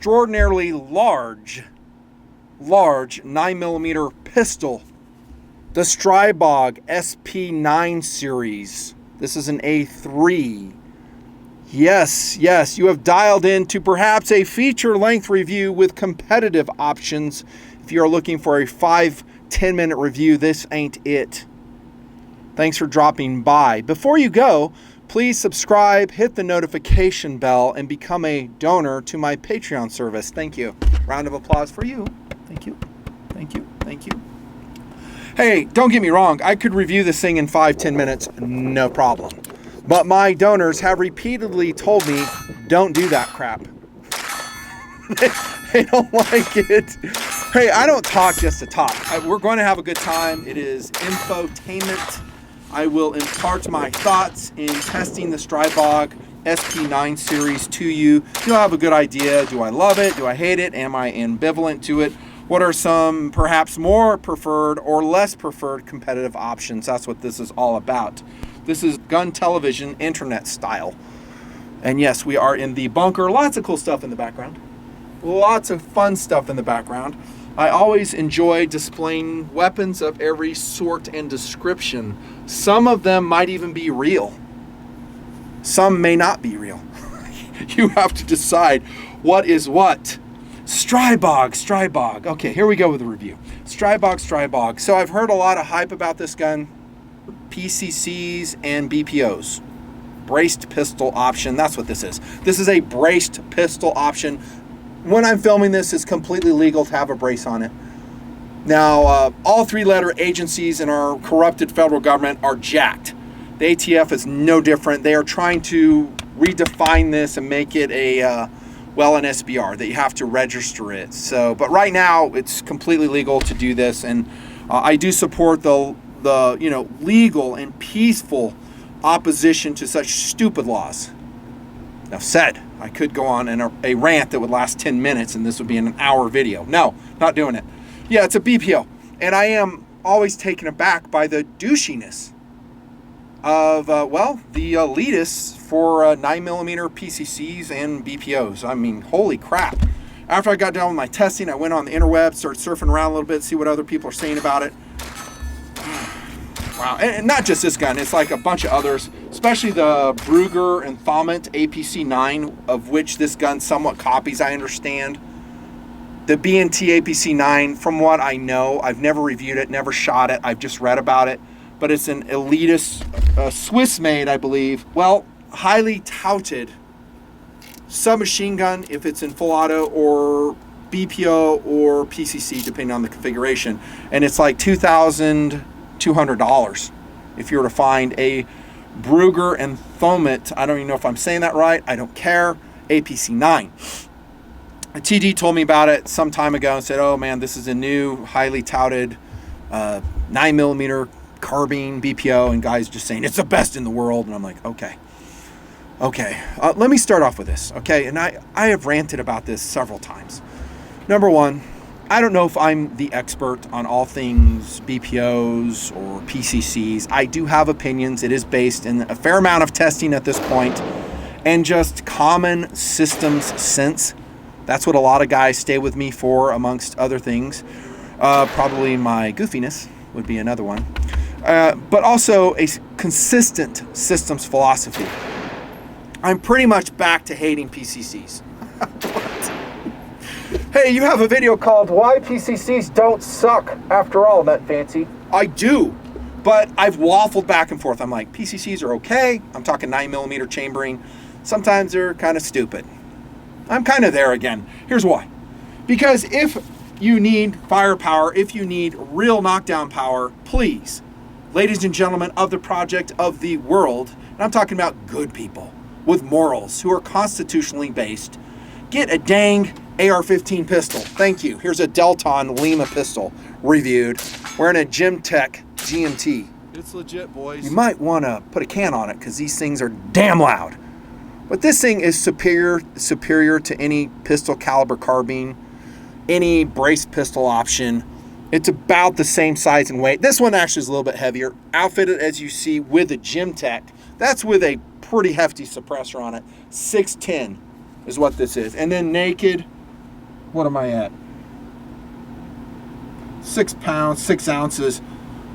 extraordinarily large 9mm pistol, the Stribog SP9 series. This is an A3. Yes, you have dialed in to perhaps a feature-length review with competitive options. If you are looking for a 5-10 minute review, this ain't it. Thanks for dropping by. Before you go, please subscribe, hit the notification bell, and become a donor to my Patreon service. Thank you. Round of applause for you. Thank you. Hey, don't get me wrong. I could review this thing in 5-10 minutes, no problem. But my donors have repeatedly told me, don't do that crap. They don't like it. Hey, I don't talk just to talk. We're going to have a good time. It is infotainment. I will impart my thoughts in testing the Stribog SP9 series to you. You'll have a good idea. Do I love it? Do I hate it? Am I ambivalent to it? What are some perhaps more preferred or less preferred competitive options? That's what this is all about. This is gun television, internet style. And yes, we are in the bunker. Lots of cool stuff in the background. Lots of fun stuff in the background. I always enjoy displaying weapons of every sort and description. Some of them might even be real. Some may not be real. You have to decide what is what. Stribog. Okay, here we go with the review. Stribog. So I've heard a lot of hype about this gun. PCCs and BPOs. Braced pistol option. That's what this is. This is a braced pistol option. When I'm filming this, it's completely legal to have a brace on it. Now, all three-letter agencies in our corrupted federal government are jacked. The ATF is no different. They are trying to redefine this and make it an SBR, that you have to register it. So, but right now, it's completely legal to do this, and I do support the legal and peaceful opposition to such stupid laws. Now said, I could go on in a rant that would last 10 minutes and this would be an hour video. No, not doing it. Yeah, it's a BPO. And I am always taken aback by the douchiness of, the elitists for 9mm PCCs and BPOs. I mean, holy crap. After I got done with my testing, I went on the interweb, started surfing around a little bit, see what other people are saying about it. Wow, and not just this gun, it's like a bunch of others, especially the Brugger and Thomit APC-9, of which this gun somewhat copies, I understand. The B&T APC-9, from what I know, I've never reviewed it, never shot it, I've just read about it, but it's an elitist, Swiss-made, I believe, highly touted submachine gun, if it's in full auto, or BPO or PCC, depending on the configuration, and it's like $2,200 if you were to find a Brugger and Thomit. I don't even know if I'm saying that right. I don't care. APC-9. A TD told me about it some time ago and said, oh man, this is a new, highly touted 9mm carbine BPO, and guys just saying it's the best in the world. And I'm like, okay. Let me start off with this, okay? And I have ranted about this several times. Number one, I don't know if I'm the expert on all things BPOs or PCCs. I do have opinions. It is based in a fair amount of testing at this point and just common systems sense. That's what a lot of guys stay with me for, amongst other things. Probably my goofiness would be another one. But also a consistent systems philosophy. I'm pretty much back to hating PCCs. Hey, you have a video called Why PCCs Don't Suck After All, Nutfancy. I do, but I've waffled back and forth. I'm like, PCCs are okay. I'm talking 9mm chambering. Sometimes they're kind of stupid. I'm kind of there again. Here's why. Because if you need firepower, if you need real knockdown power, please, ladies and gentlemen of the project of the world, and I'm talking about good people with morals who are constitutionally based, get a dang AR-15 pistol. Thank you. Here's a Delton Lima pistol reviewed. Wearing a Gym Tech GMT. It's legit, boys. You might want to put a can on it because these things are damn loud. But this thing is superior to any pistol caliber carbine, any braced pistol option. It's about the same size and weight. This one actually is a little bit heavier. Outfitted, as you see, with a Gym Tech. That's with a pretty hefty suppressor on it. 610 is what this is. And then naked What am I at? 6 pounds, 6 ounces.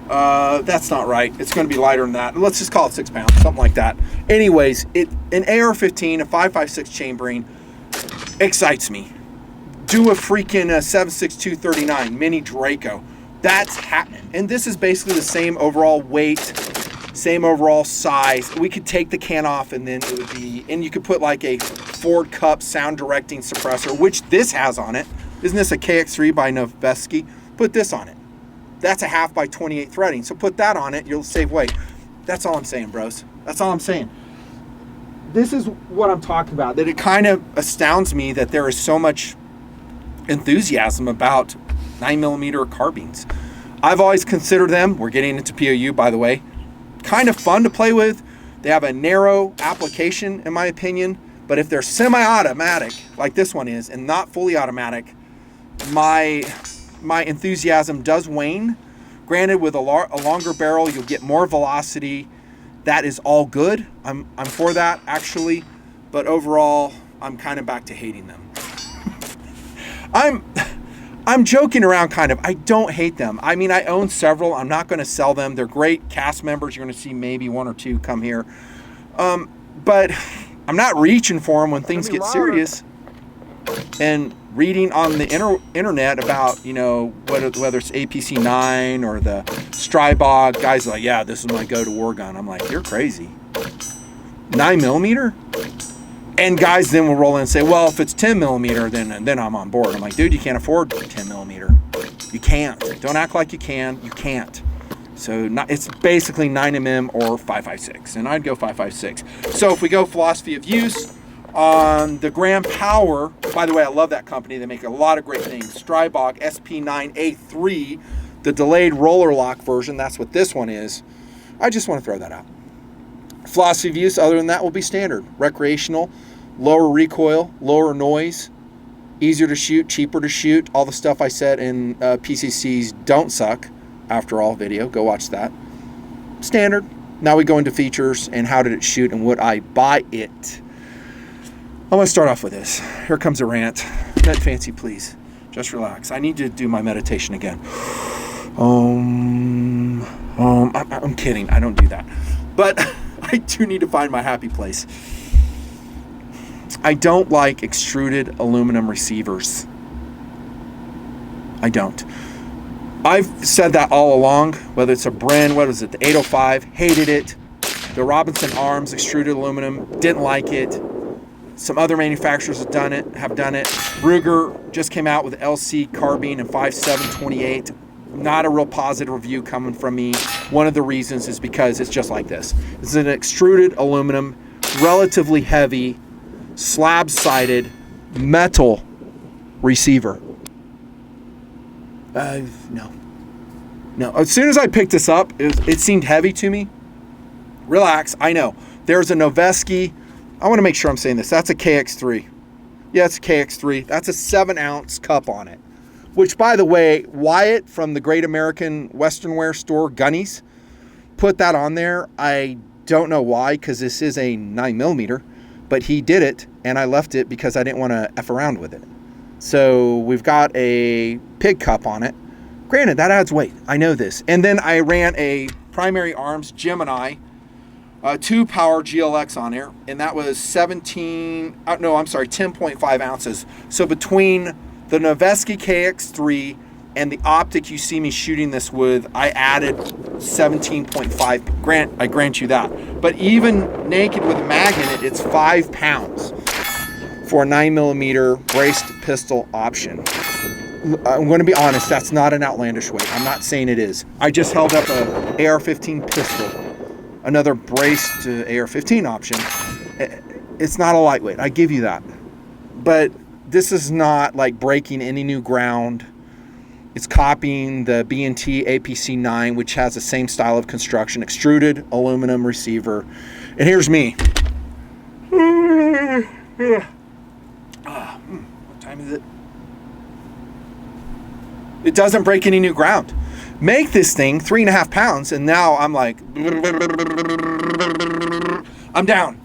That's not right. It's going to be lighter than that. Let's just call it 6 pounds, something like that. Anyways, an AR-15, a 5.56 chambering excites me. Do a freaking 7.62 mini Draco. That's happening. And this is basically the same overall weight, same overall size. We could take the can off and then it would be, and you could put like a Ford Cup sound directing suppressor, which this has on it. Isn't this a KX3 by Noveske? Put this on it. That's a 1/2 by 28 threading. So put that on it, you'll save weight. That's all I'm saying, bros. That's all I'm saying. This is what I'm talking about, that it kind of astounds me that there is so much enthusiasm about 9mm carbines. I've always considered them, we're getting into POU by the way, kind of fun to play with. They have a narrow application in my opinion, but if they're semi-automatic like this one is and not fully automatic, my enthusiasm does wane. Granted, with a longer barrel you'll get more velocity. That is all good. I'm for that actually, but overall I'm kind of back to hating them. I'm joking around kind of. I don't hate them. I mean, I own several. I'm not going to sell them. They're great cast members. You're going to see maybe 1 or 2 come here. But I'm not reaching for them when things get serious. And reading on the internet about, you know, whether it's APC 9 or the Stribog, guys are like, yeah, this is my go-to war gun. I'm like, you're crazy. 9mm? And guys then will roll in and say, well, if it's 10mm, then I'm on board. I'm like, dude, you can't afford 10mm. You can't. Don't act like you can. You can't. So it's basically 9mm or 5.56, and I'd go 5.56. So if we go philosophy of use, on the Grand Power, by the way, I love that company. They make a lot of great things. Stribog SP9 A3, the delayed roller lock version. That's what this one is. I just want to throw that out. Philosophy of use, other than that, will be standard. Recreational, lower recoil, lower noise, easier to shoot, cheaper to shoot. All the stuff I said in PCC's Don't Suck, after all video. Go watch that. Standard. Now we go into features and how did it shoot and would I buy it. I'm going to start off with this. Here comes a rant. nutnfancy, please. Just relax. I need to do my meditation again. I'm kidding. I don't do that. But I do need to find my happy place. I don't like extruded aluminum receivers. I don't. I've said that all along, whether it's a Bren, what was it, the 805, hated it. The Robinson Arms extruded aluminum, didn't like it. Some other manufacturers have done it. Ruger just came out with LC carbine and 5.728. Not a real positive review coming from me. One of the reasons is because it's just like this. It's an extruded aluminum, relatively heavy, slab-sided metal receiver. No. As soon as I picked this up, it seemed heavy to me. Relax, I know. There's a Noveske. I want to make sure I'm saying this. That's a KX3. Yeah, it's a KX3. That's a 7-ounce cup on it. Which, by the way, Wyatt from the Great American Western Wear store, Gunnies, put that on there. I don't know why, because this is a 9mm, but he did it, and I left it because I didn't want to F around with it. So we've got a pig cup on it. Granted, that adds weight. I know this. And then I ran a Primary Arms Gemini 2 power GLX on there, and that was 10.5 ounces. So between the Noveske KX3 and the optic you see me shooting this with, I added 17.5. I grant you that. But even naked with a mag in it, it's 5 pounds for a 9mm braced pistol option. I'm going to be honest, that's not an outlandish weight. I'm not saying it is. I just held up an AR-15 pistol, another braced AR-15 option. It's not a lightweight, I give you that. But this is not like breaking any new ground. It's copying the B&T APC 9, which has the same style of construction, extruded aluminum receiver. And here's me. What time is it? It doesn't break any new ground. Make this thing 3.5 pounds, and now I'm like, I'm down.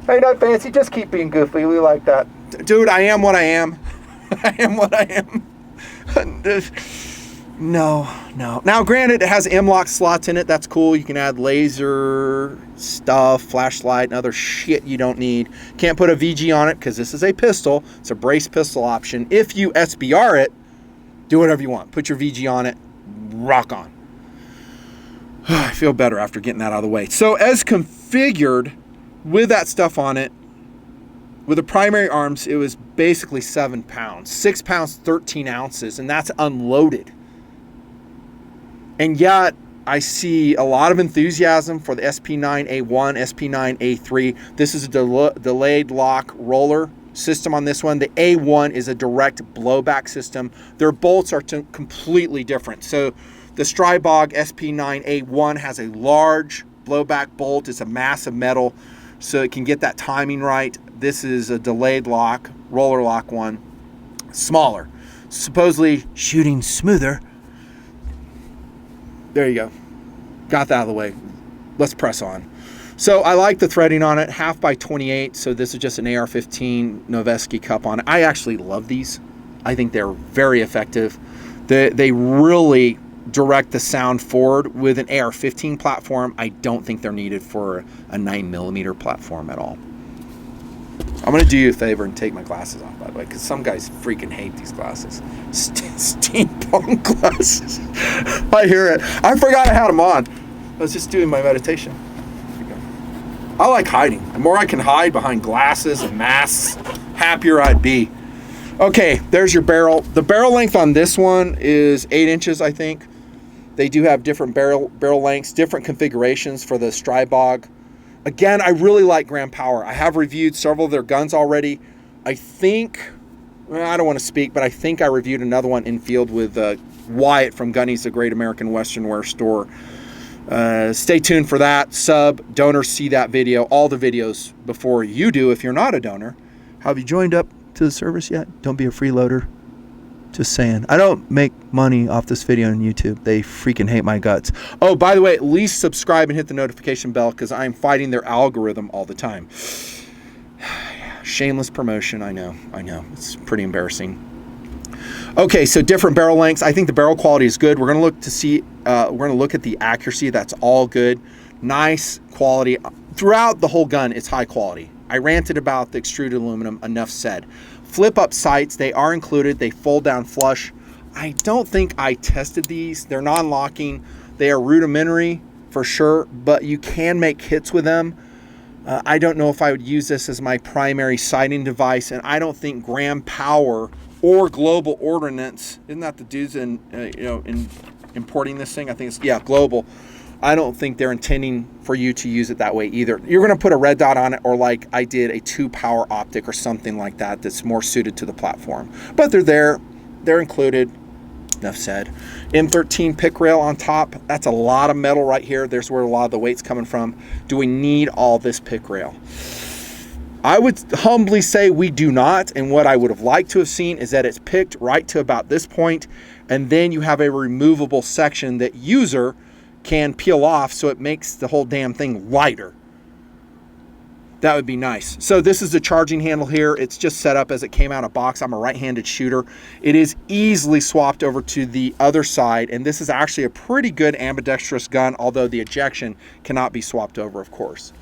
Hey, nutnfancy, just keep being goofy. We like that. Dude, I am what I am. I am what I am. No. Now, granted, it has M-lock slots in it. That's cool. You can add laser stuff, flashlight, and other shit you don't need. Can't put a VG on it because this is a pistol. It's a brace pistol option. If you SBR it, do whatever you want. Put your VG on it. Rock on. I feel better after getting that out of the way. So as configured with that stuff on it, with the primary arms, it was basically 7 pounds. 6 pounds, 13 ounces, and that's unloaded. And yet, I see a lot of enthusiasm for the SP9A1, SP9A3. This is a delayed lock roller system on this one. The A1 is a direct blowback system. Their bolts are completely different. So the Stribog SP9A1 has a large blowback bolt. It's a massive metal, so it can get that timing right. This is a delayed lock, roller lock one, smaller, supposedly shooting smoother. There you go. Got that out of the way. Let's press on. So I like the threading on it, 1/2x28. So this is just an AR-15 Noveske cup on it. I actually love these. I think they're very effective. They really direct the sound forward. With an AR-15 platform, I don't think they're needed for a 9mm platform at all. I'm going to do you a favor and take my glasses off, by the way, because some guys freaking hate these glasses. Steampunk glasses. I hear it. I forgot I had them on. I was just doing my meditation. I like hiding. The more I can hide behind glasses and masks, happier I'd be. Okay, there's your barrel. The barrel length on this one is 8 inches, I think. They do have different barrel lengths, different configurations for the Stribog. Again, I really like Grand Power. I have reviewed several of their guns already. I think, well, I don't want to speak, but I think I reviewed another one in field with Wyatt from Gunny's, the Great American Western Wear Store. Stay tuned for that. Donors see that video, all the videos before you do if you're not a donor. Have you joined up to the service yet? Don't be a freeloader. Just saying. I don't make money off this video on YouTube. They freaking hate my guts. Oh, by the way, at least subscribe and hit the notification bell because I'm fighting their algorithm all the time. Shameless promotion. I know. It's pretty embarrassing. Okay, so different barrel lengths. I think the barrel quality is good. We're going to look to see, we're going to look at the accuracy. That's all good. Nice quality. Throughout the whole gun, it's high quality. I ranted about the extruded aluminum, enough said. Flip up sights, they are included. They fold down flush. I don't think I tested these. They're non-locking. They are rudimentary for sure, but you can make hits with them. I don't know if I would use this as my primary sighting device, and I don't think Grand Power or Global Ordnance, isn't that the dudes in importing this thing? I think it's, yeah, Global. I don't think they're intending for you to use it that way either. You're going to put a red dot on it, or like I did, a 2-power optic or something like that that's more suited to the platform. But they're there. They're included. Enough said. M13 pick rail on top. That's a lot of metal right here. There's where a lot of the weight's coming from. Do we need all this pick rail? I would humbly say we do not. And what I would have liked to have seen is that it's picked right to about this point, and then you have a removable section that user can peel off so it makes the whole damn thing lighter. That would be nice. So this is the charging handle here. It's just set up as it came out of box. I'm a right-handed shooter. It is easily swapped over to the other side, and this is actually a pretty good ambidextrous gun, although the ejection cannot be swapped over, of course.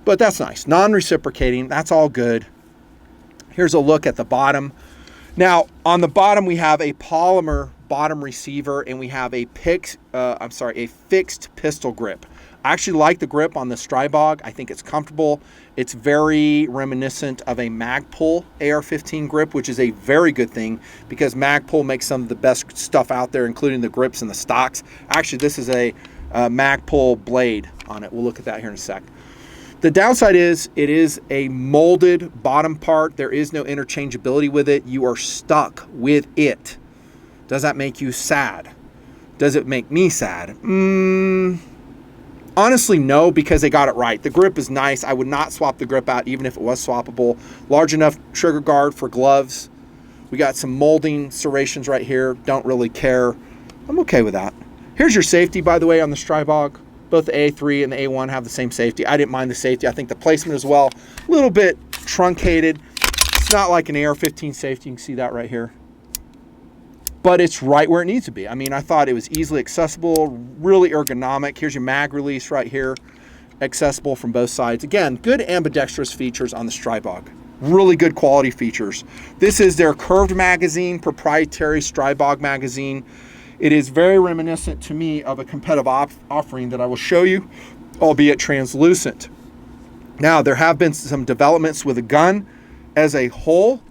But that's nice. Non-reciprocating, that's all good. Here's a look at the bottom. Now, on the bottom, we have a polymer bottom receiver, and we have a fixed pistol grip. I actually like the grip on the Stribog. I think it's comfortable. It's very reminiscent of a Magpul AR-15 grip, which is a very good thing because Magpul makes some of the best stuff out there, including the grips and the stocks. Actually, this is a Magpul blade on it. We'll look at that here in a sec. The downside is it is a molded bottom part. There is no interchangeability with it. You are stuck with it. Does that make you sad? Does it make me sad? Honestly, no, because they got it right. The grip is nice. I would not swap the grip out even if it was swappable. Large enough trigger guard for gloves. We got some molding serrations right here. Don't really care. I'm okay with that. Here's your safety, by the way, on the Stribog. Both the A3 and the A1 have the same safety. I didn't mind the safety. I think the placement as well, a little bit truncated. It's not like an AR-15 safety. You can see that right here. But it's right where it needs to be. I mean, I thought it was easily accessible, really ergonomic. Here's your mag release right here, accessible from both sides. Again, good ambidextrous features on the Stribog. Really good quality features. This is their curved magazine, proprietary Stribog magazine. It is very reminiscent to me of a competitive offering that I will show you, albeit translucent. Now, there have been some developments with the gun as a whole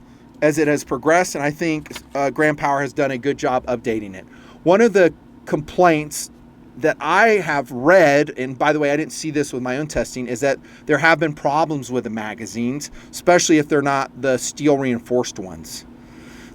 as it has progressed, and I think Grand Power has done a good job updating it. One of the complaints that I have read, and by the way, I didn't see this with my own testing, is that there have been problems with the magazines, especially if they're not the steel reinforced ones.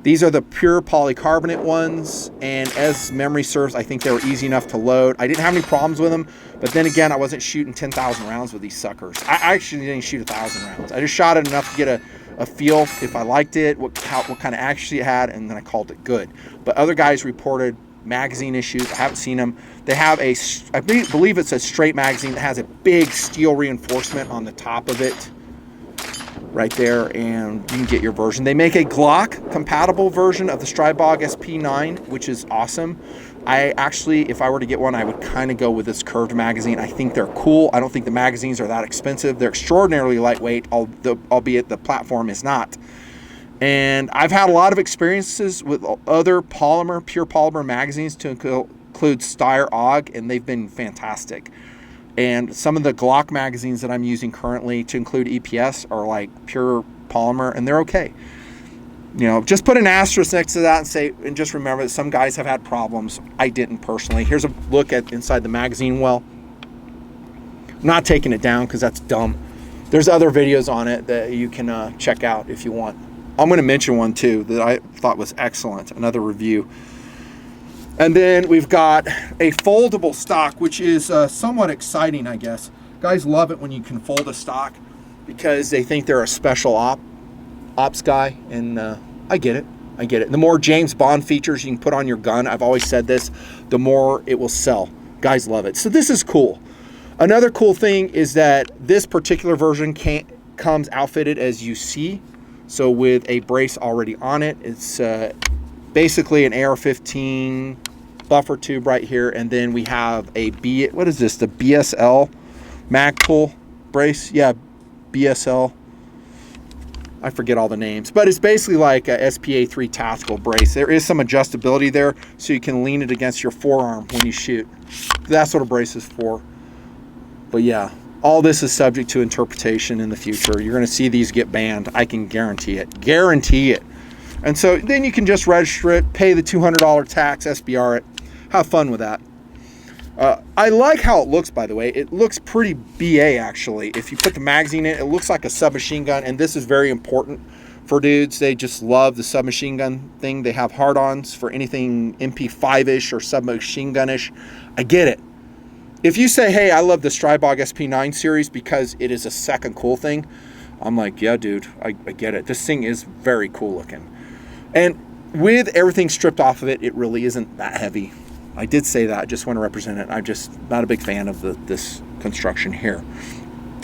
These are the pure polycarbonate ones, and as memory serves, I think they were easy enough to load. I didn't have any problems with them, but then again, I wasn't shooting 10,000 rounds with these suckers. I actually didn't shoot 1,000 rounds. I just shot it enough to get a feel if I liked it, what kind of accuracy it had, and then I called it good. But other guys reported magazine issues. I haven't seen them. They have I believe it's a straight magazine that has a big steel reinforcement on the top of it right there, and you can get your version. They make a Glock compatible version of the Stribog SP9, which is awesome. I actually, if I were to get one, I would kind of go with this curved magazine. I think they're cool. I don't think the magazines are that expensive. They're extraordinarily lightweight, albeit the platform is not. And I've had a lot of experiences with other pure polymer magazines to include Steyr AUG, and they've been fantastic. And some of the Glock magazines that I'm using currently to include EPS are like pure polymer, and they're okay. You know, just put an asterisk next to that and just remember that some guys have had problems. I didn't personally. Here's a look at inside the magazine well. I'm not taking it down because that's dumb. There's other videos on it that you can check out if you want. I'm going to mention one too that I thought was excellent, another review. And then we've got a foldable stock, which is somewhat exciting, I guess. Guys love it when you can fold a stock because they think they're a special ops guy, and I get it. I get it. The more James Bond features you can put on your gun, I've always said this, the more it will sell. Guys love it. So this is cool. Another cool thing is that this particular version comes outfitted as you see. So with a brace already on it, it's basically an AR-15 buffer tube right here, and then we have what is this? The BSL mag pull brace? Yeah, BSL. I forget all the names, but it's basically like a SPA3 tactical brace. There is some adjustability there, so you can lean it against your forearm when you shoot. That's what a brace is for. But yeah, all this is subject to interpretation in the future. You're going to see these get banned. I can guarantee it. Guarantee it. And so then you can just register it, pay the $200 tax, SBR it. Have fun with that. I like how it looks, by the way. It looks pretty BA, actually. If you put the magazine in, it looks like a submachine gun, and this is very important for dudes. They just love the submachine gun thing. They have hard-ons for anything MP5-ish or submachine gun-ish. I get it. If you say, hey, I love the Stribog SP9 series because it is a second cool thing, I'm like, yeah, dude, I get it. This thing is very cool looking. And with everything stripped off of it, it really isn't that heavy. I did say that. I just want to represent it. I'm just not a big fan of this construction here.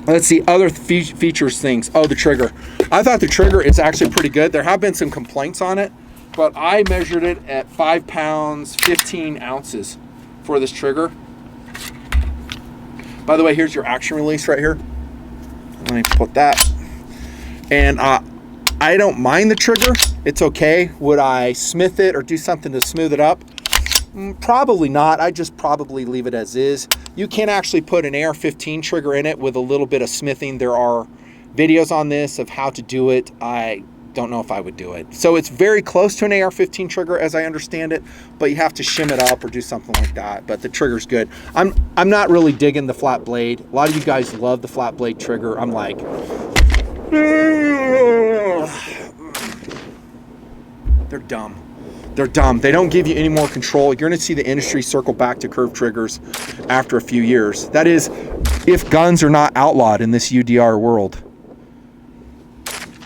Let's see, other features things. Oh, the trigger. I thought the trigger is actually pretty good. There have been some complaints on it, but I measured it at 5 pounds, 15 ounces for this trigger. By the way, here's your action release right here. Let me put that. And I don't mind the trigger. It's okay. Would I smith it or do something to smooth it up? Probably not. I just probably leave it as is. You can actually put an AR-15 trigger in it with a little bit of smithing. There are videos on this of how to do it. I don't know if I would do it. So it's very close to an AR-15 trigger as I understand it, but you have to shim it up or do something like that. But the trigger's good. I'm not really digging the flat blade. A lot of you guys love the flat blade trigger. I'm like, they're dumb. They're dumb. They don't give you any more control. You're going to see the industry circle back to curved triggers after a few years. That is, if guns are not outlawed in this UDR world.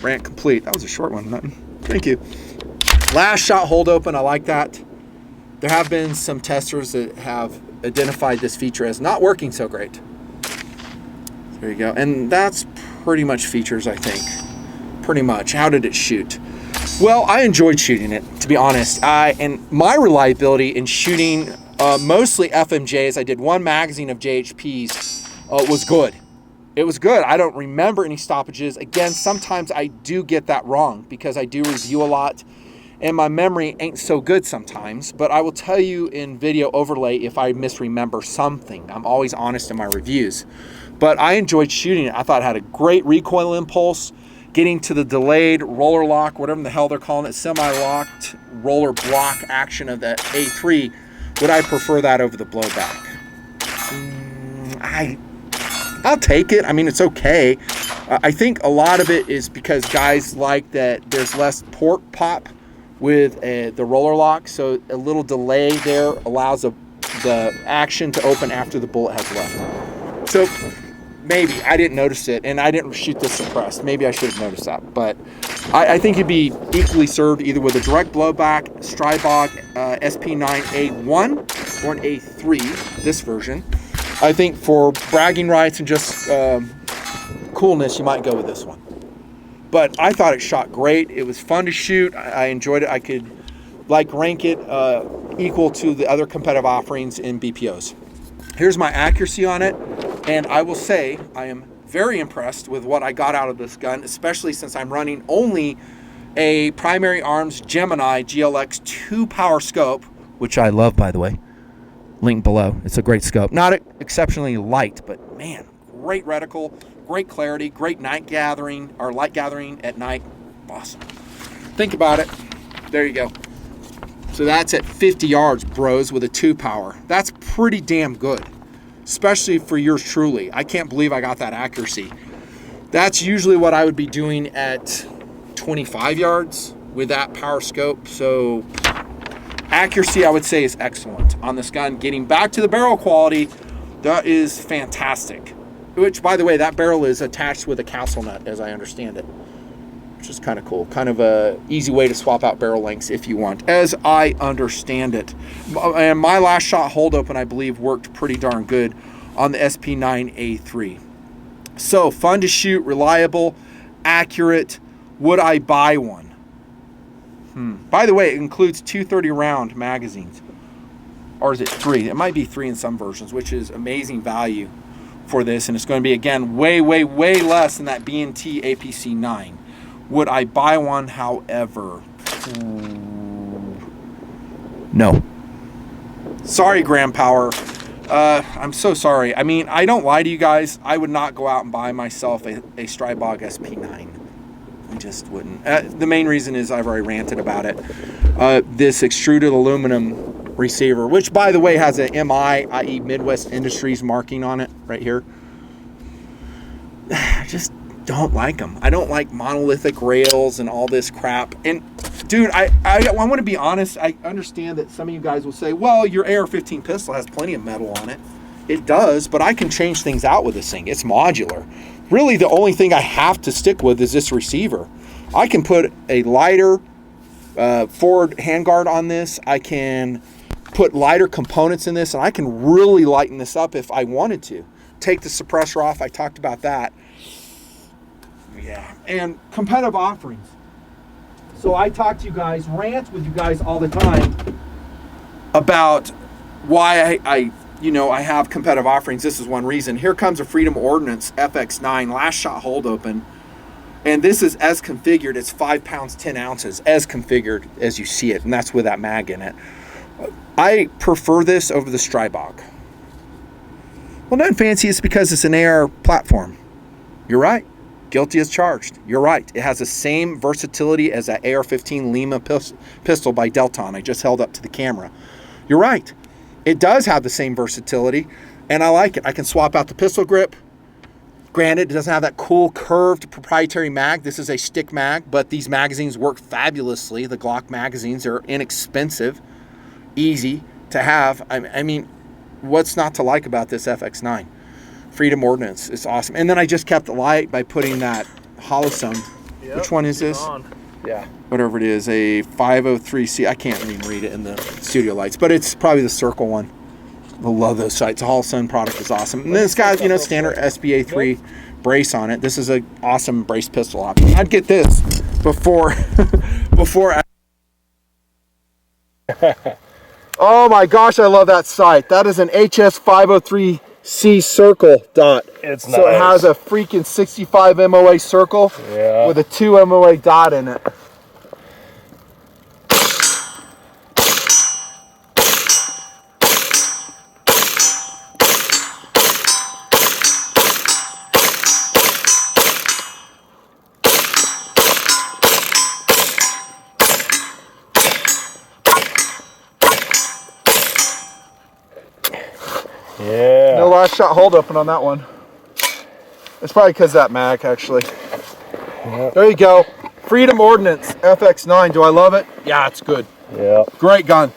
Rant complete. That was a short one. Thank you. Last shot hold open. I like that. There have been some testers that have identified this feature as not working so great. There you go. And that's pretty much features, I think. pretty much. How did it shoot? Well, I enjoyed shooting it, to be honest. And my reliability in shooting mostly FMJs, I did one magazine of JHPs, was good. It was good. I don't remember any stoppages. Again, sometimes I do get that wrong because I do review a lot and my memory ain't so good sometimes, but I will tell you in video overlay if I misremember something. I'm always honest in my reviews. But I enjoyed shooting it. I thought it had a great recoil impulse. Getting to the delayed roller lock, whatever the hell they're calling it, semi-locked roller block action of the A3, would I prefer that over the blowback? I'll take it. I mean, it's okay. I think a lot of it is because guys like that there's less port pop with the roller lock, so a little delay there allows the action to open after the bullet has left. So maybe I didn't notice it, and I didn't shoot this suppressed. Maybe I should have noticed that, but I think you'd be equally served either with a direct blowback Stribog SP9A1 or an A3, this version. I think for bragging rights and just coolness, you might go with this one. But I thought it shot great. It was fun to shoot. I enjoyed it. I could rank it equal to the other competitive offerings in BPOs. Here's my accuracy on it. And I will say I am very impressed with what I got out of this gun, especially since I'm running only a Primary Arms Gemini GLX 2 power scope, which I love, by the way. Link below. It's a great scope. Not exceptionally light, but man, great reticle, great clarity, great night gathering, or light gathering at night. Awesome. Think about it. There you go. So that's at 50 yards, bros, with a 2 power. That's pretty damn good, especially for yours truly. I can't believe I got that accuracy. That's usually what I would be doing at 25 yards with that power scope. So accuracy, I would say, is excellent on this gun. Getting back to the barrel quality, that is fantastic. Which, by the way, that barrel is attached with a castle nut, as I understand it, which is kind of cool. Kind of a easy way to swap out barrel lengths if you want, as I understand it. And my last shot hold open, I believe, worked pretty darn good on the SP9A3. So fun to shoot, reliable, accurate. Would I buy one? By the way, it includes 230 round magazines. Or is it 3? It might be 3 in some versions, which is amazing value for this. And it's going to be, again, way, way, way less than that B&T APC9. Would I buy one, however? No. Sorry, Grand Power. I'm so sorry. I mean, I don't lie to you guys. I would not go out and buy myself a Stribog SP9. I just wouldn't. The main reason is I've already ranted about it. This extruded aluminum receiver, which, by the way, has a MI, i.e. Midwest Industries marking on it right here. I just don't like them. I don't like monolithic rails and all this crap. And dude, I want to be honest. I understand that some of you guys will say, well, your AR-15 pistol has plenty of metal on it. It does, but I can change things out with this thing. It's modular. Really, the only thing I have to stick with is this receiver. I can put a lighter forward handguard on this. I can put lighter components in this, and I can really lighten this up if I wanted to. Take the suppressor off. I talked about that. Yeah, and competitive offerings. So I talk to you guys, rant with you guys all the time about why I have competitive offerings. This is one reason. Here comes a Freedom Ordnance FX9 last shot hold open, and this is as configured. It's 5 pounds 10 ounces as configured as you see it, and that's with that mag in it. I prefer this over the Stribog. Well, Nut Fancy is because it's an AR platform. You're right. Guilty as charged. You're right. It has the same versatility as that AR-15 Lima pistol by Delton I just held up to the camera. You're right. It does have the same versatility, and I like it. I can swap out the pistol grip. Granted, it doesn't have that cool curved proprietary mag. This is a stick mag, but these magazines work fabulously. The Glock magazines are inexpensive, easy to have. I mean, what's not to like about this FX9? Freedom Ordnance. It's awesome. And then I just kept it light by putting that Holosuns. Yep, which one is this? Yeah. Whatever it is, a 503C. I can't even read it in the studio lights, but it's probably the circle one. I love those sights. The Holosuns product is awesome. And then it's got, standard SBA3 brace on it. This is an awesome brace pistol option. I'd get this before before. Oh my gosh, I love that sight. That is an HS503C circle dot. It's nice. So it has a freaking 65 MOA circle with a 2 MOA dot in it. Yeah. No last shot hold open on that one. It's probably because that mag, actually. Yep. There you go. Freedom Ordnance FX9. Do I love it? Yeah, it's good. Yeah. Great gun.